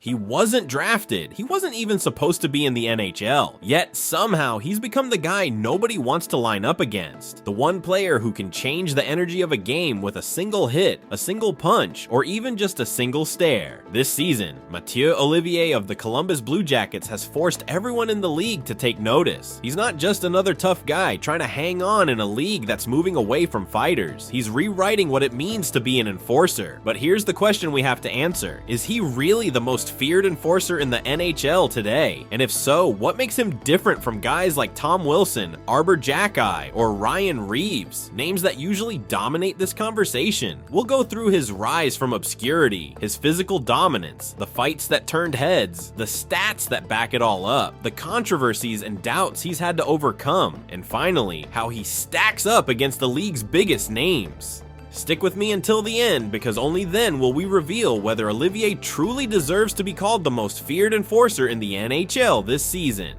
He wasn't drafted. He wasn't even supposed to be in the NHL. Yet somehow he's become the guy nobody wants to line up against. The one player who can change the energy of a game with a single hit, a single punch, or even just a single stare. This season, Mathieu Olivier of the Columbus Blue Jackets has forced everyone in the league to take notice. He's not just another tough guy trying to hang on in a league that's moving away from fighters. He's rewriting what it means to be an enforcer. But here's the question we have to answer. Is he really the most feared enforcer in the NHL today? And if so, what makes him different from guys like Tom Wilson, Arber Xhekaj, or Ryan Reaves? Names that usually dominate this conversation. We'll go through his rise from obscurity, his physical dominance, the fights that turned heads, the stats that back it all up, the controversies and doubts he's had to overcome, and finally, how he stacks up against the league's biggest names. Stick with me until the end, because only then will we reveal whether Olivier truly deserves to be called the most feared enforcer in the NHL this season.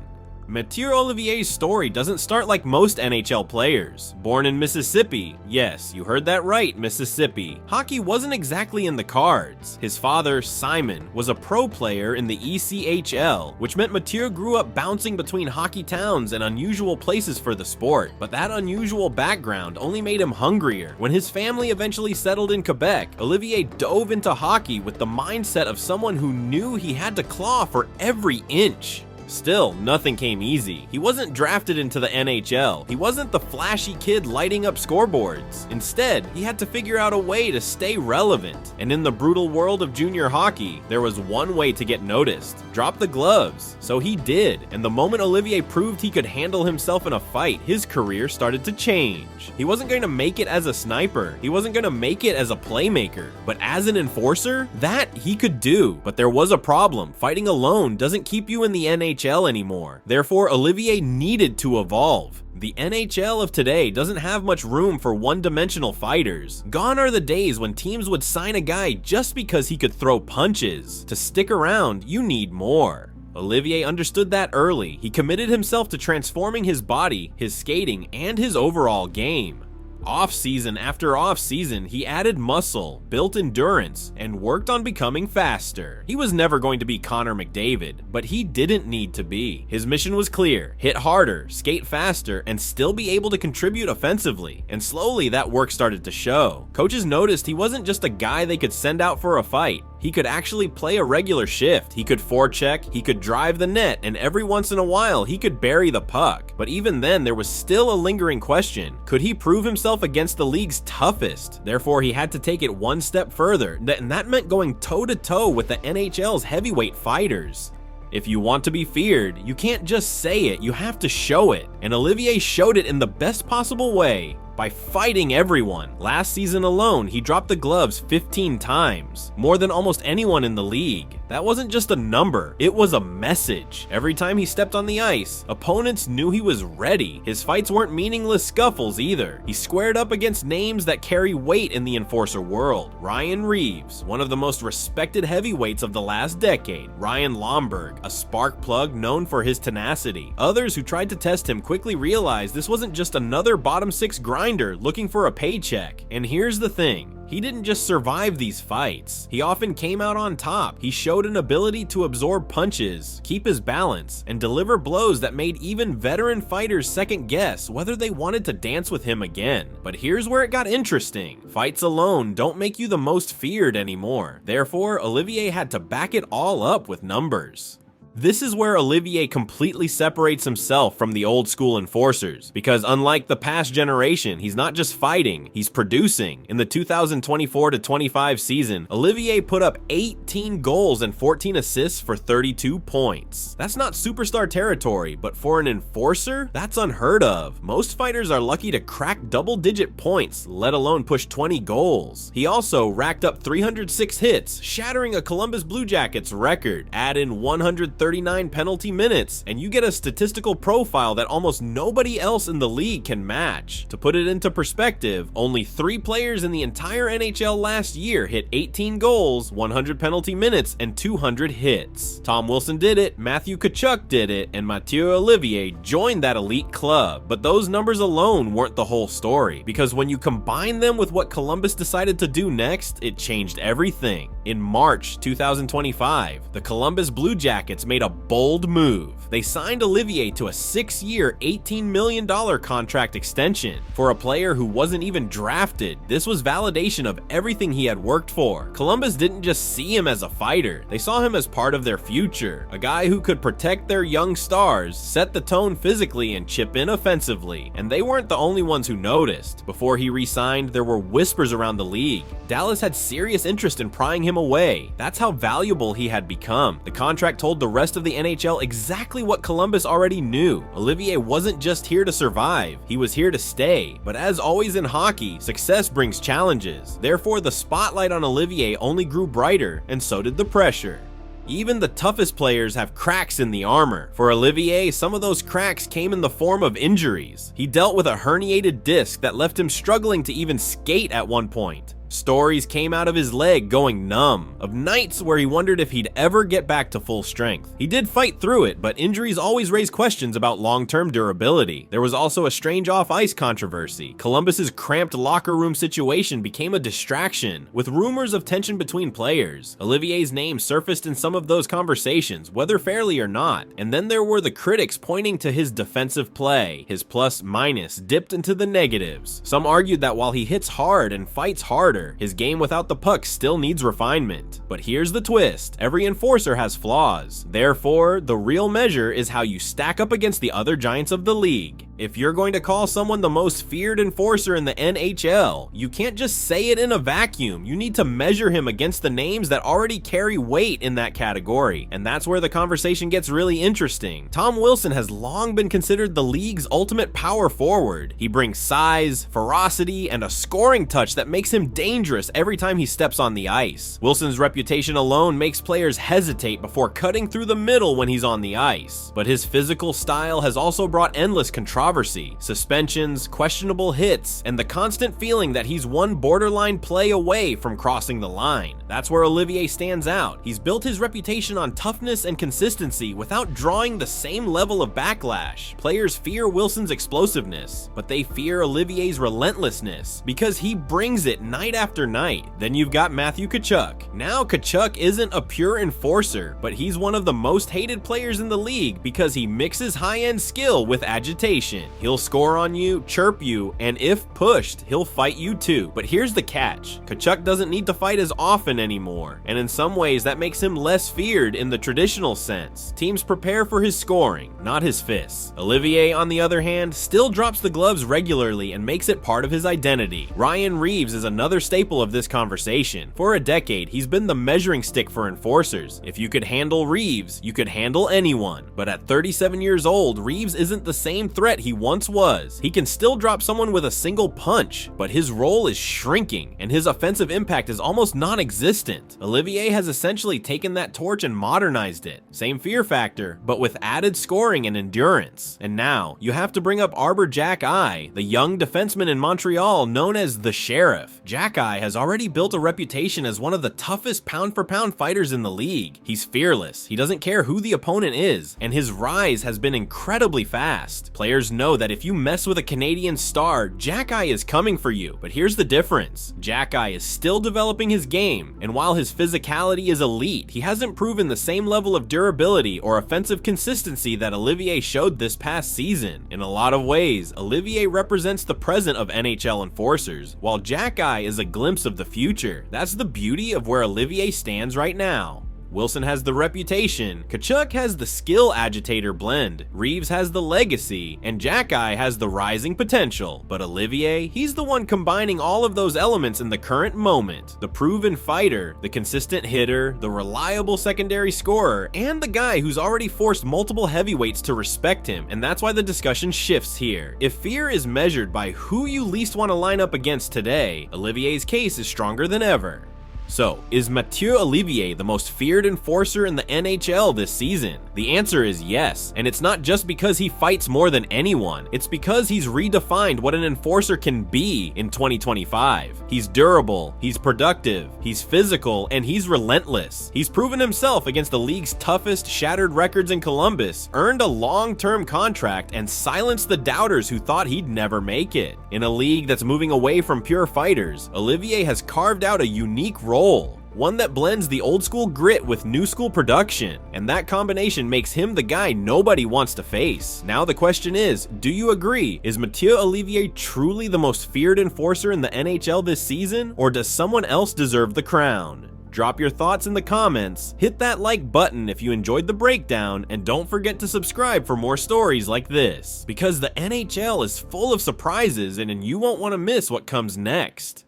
Mathieu Olivier's story doesn't start like most NHL players. Born in Mississippi, yes, you heard that right, Mississippi. Hockey wasn't exactly in the cards. His father, Simon, was a pro player in the ECHL, which meant Mathieu grew up bouncing between hockey towns and unusual places for the sport. But that unusual background only made him hungrier. When his family eventually settled in Quebec, Olivier dove into hockey with the mindset of someone who knew he had to claw for every inch. Still, nothing came easy. He wasn't drafted into the NHL. He wasn't the flashy kid lighting up scoreboards. Instead, he had to figure out a way to stay relevant. And in the brutal world of junior hockey, there was one way to get noticed: drop the gloves. So he did, and the moment Olivier proved he could handle himself in a fight, his career started to change. He wasn't going to make it as a sniper. He wasn't going to make it as a playmaker. But as an enforcer, that he could do. But there was a problem. Fighting alone doesn't keep you in the NHL anymore. Therefore, Olivier needed to evolve. The NHL of today doesn't have much room for one-dimensional fighters. Gone are the days when teams would sign a guy just because he could throw punches. To stick around, you need more. Olivier understood that early. He committed himself to transforming his body, his skating, and his overall game. Off-season after off-season, he added muscle, built endurance, and worked on becoming faster. He was never going to be Connor McDavid, but he didn't need to be. His mission was clear: hit harder, skate faster, and still be able to contribute offensively. And slowly that work started to show. Coaches noticed he wasn't just a guy they could send out for a fight. He could actually play a regular shift. He could forecheck, he could drive the net, and every once in a while he could bury the puck. But even then, there was still a lingering question. Could he prove himself against the league's toughest? Therefore, he had to take it one step further, and that meant going toe-to-toe with the NHL's heavyweight fighters. If you want to be feared, you can't just say it, you have to show it. And Olivier showed it in the best possible way, by fighting everyone. Last season alone, he dropped the gloves 15 times, more than almost anyone in the league. That wasn't just a number, it was a message. Every time he stepped on the ice, opponents knew he was ready. His fights weren't meaningless scuffles either. He squared up against names that carry weight in the enforcer world. Ryan Reaves, one of the most respected heavyweights of the last decade. Ryan Lomberg, a spark plug known for his tenacity. Others who tried to test him quickly realized this wasn't just another bottom six grinder looking for a paycheck. And here's the thing. He didn't just survive these fights. He often came out on top. He showed an ability to absorb punches, keep his balance, and deliver blows that made even veteran fighters second guess whether they wanted to dance with him again. But here's where it got interesting. Fights alone don't make you the most feared anymore. Therefore, Olivier had to back it all up with numbers. This is where Olivier completely separates himself from the old school enforcers, because unlike the past generation, he's not just fighting, he's producing. In the 2024-25 season, Olivier put up 18 goals and 14 assists for 32 points. That's not superstar territory, but for an enforcer, that's unheard of. Most fighters are lucky to crack double-digit points, let alone push 20 goals. He also racked up 306 hits, shattering a Columbus Blue Jackets record. Add in 130 139 penalty minutes, and you get a statistical profile that almost nobody else in the league can match. To put it into perspective, only 3 players in the entire NHL last year hit 18 goals, 100 penalty minutes, and 200 hits. Tom Wilson did it, Mathieu Tkachuk did it, and Mathieu Olivier joined that elite club. But those numbers alone weren't the whole story, because when you combine them with what Columbus decided to do next, it changed everything. In March 2025, the Columbus Blue Jackets made a bold move. They signed Olivier to a 6-year, $18 million contract extension. For a player who wasn't even drafted, this was validation of everything he had worked for. Columbus didn't just see him as a fighter, they saw him as part of their future, a guy who could protect their young stars, set the tone physically, and chip in offensively. And they weren't the only ones who noticed. Before he re-signed, there were whispers around the league. Dallas had serious interest in prying him away. That's how valuable he had become. The contract told the rest of the NHL exactly what Columbus already knew. Olivier wasn't just here to survive, he was here to stay. But as always in hockey, success brings challenges. Therefore, the spotlight on Olivier only grew brighter, and so did the pressure. Even the toughest players have cracks in the armor. For Olivier, some of those cracks came in the form of injuries. He dealt with a herniated disc that left him struggling to even skate at one point. Stories came out of his leg going numb, of nights where he wondered if he'd ever get back to full strength. He did fight through it, but injuries always raise questions about long-term durability. There was also a strange off-ice controversy. Columbus's cramped locker room situation became a distraction, with rumors of tension between players. Olivier's name surfaced in some of those conversations, whether fairly or not. And then there were the critics pointing to his defensive play. His plus-minus dipped into the negatives. Some argued that while he hits hard and fights harder, his game without the puck still needs refinement. But here's the twist: every enforcer has flaws. Therefore, the real measure is how you stack up against the other giants of the league. If you're going to call someone the most feared enforcer in the NHL, you can't just say it in a vacuum. You need to measure him against the names that already carry weight in that category. And that's where the conversation gets really interesting. Tom Wilson has long been considered the league's ultimate power forward. He brings size, ferocity, and a scoring touch that makes him dangerous every time he steps on the ice. Wilson's reputation alone makes players hesitate before cutting through the middle when he's on the ice. But his physical style has also brought endless controversy, suspensions, questionable hits, and the constant feeling that he's one borderline play away from crossing the line. That's where Olivier stands out. He's built his reputation on toughness and consistency without drawing the same level of backlash. Players fear Wilson's explosiveness, but they fear Olivier's relentlessness because he brings it night after night. Then you've got Mathieu Tkachuk. Now Tkachuk isn't a pure enforcer, but he's one of the most hated players in the league because he mixes high-end skill with agitation. He'll score on you, chirp you, and if pushed, he'll fight you too. But here's the catch: Tkachuk doesn't need to fight as often anymore, and in some ways that makes him less feared in the traditional sense. Teams prepare for his scoring, not his fists. Olivier, on the other hand, still drops the gloves regularly and makes it part of his identity. Ryan Reaves is another staple of this conversation. For a decade, he's been the measuring stick for enforcers. If you could handle Reaves, you could handle anyone. But at 37 years old, Reaves isn't the same threat he once was. He can still drop someone with a single punch, but his role is shrinking, and his offensive impact is almost non-existent. Olivier has essentially taken that torch and modernized it. Same fear factor, but with added scoring and endurance. And now, you have to bring up Arber Xhekaj, the young defenseman in Montreal known as the Sheriff. Xhekaj has already built a reputation as one of the toughest pound-for-pound fighters in the league. He's fearless, he doesn't care who the opponent is, and his rise has been incredibly fast. Players know that if you mess with a Canadian star, Xhekaj is coming for you. But here's the difference: Xhekaj is still developing his game, and while his physicality is elite, he hasn't proven the same level of durability or offensive consistency that Olivier showed this past season. In a lot of ways, Olivier represents the present of NHL enforcers, while Xhekaj is a glimpse of the future. That's the beauty of where Olivier stands right now. Wilson has the reputation, Tkachuk has the skill agitator blend, Reaves has the legacy, and Xhekaj has the rising potential. But Olivier, he's the one combining all of those elements in the current moment. The proven fighter, the consistent hitter, the reliable secondary scorer, and the guy who's already forced multiple heavyweights to respect him. And that's why the discussion shifts here. If fear is measured by who you least want to line up against today, Olivier's case is stronger than ever. So, is Mathieu Olivier the most feared enforcer in the NHL this season? The answer is yes, and it's not just because he fights more than anyone, it's because he's redefined what an enforcer can be in 2025. He's durable, he's productive, he's physical, and he's relentless. He's proven himself against the league's toughest shattered records in Columbus, earned a long-term contract, and silenced the doubters who thought he'd never make it. In a league that's moving away from pure fighters, Olivier has carved out a unique role, one that blends the old school grit with new school production, and that combination makes him the guy nobody wants to face. Now the question is, do you agree? Is Mathieu Olivier truly the most feared enforcer in the NHL this season, or does someone else deserve the crown? Drop your thoughts in the comments, hit that like button if you enjoyed the breakdown, and don't forget to subscribe for more stories like this, because the NHL is full of surprises and you won't want to miss what comes next.